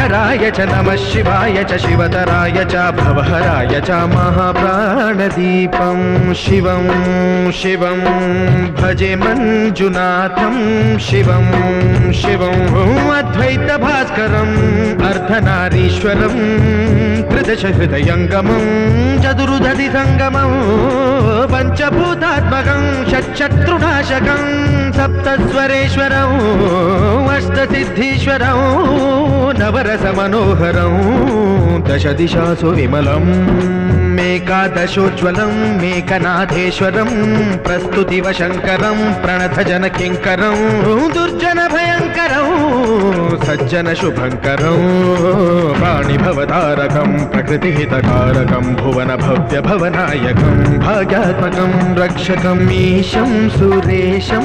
शङ्कराय च नमः शिवाय च शिवतराय च भवहराय च महाप्राणदीपं शिवं शिवं भजे मञ्जुनाथं शिवं शिवं अद्वैतभास्करम् अर्धनारीश्वरं त्रिदशहृदयङ्गमं चतुर्दधिसङ्गमं पञ्चभूतात्मकं षट्शत्रुनाशकं सप्तस्वरेश्वरं अष्टसिद्धीश्वरं नवरसमनोहरं दशदिशासु विमलं मेकादशोज्ज्वलं मेकनाथेश्वरं प्रस्तुतिव शङ्करं प्रणतजनकिङ्करं दुर्जनभयङ्करं सज्जनशुभङ्करं वाणिभवतारकं प्रकृतिहितकारकं भुवनभव्यभवनायकं भाग्यात्मकं रक्षकम् ईशं सुरेशं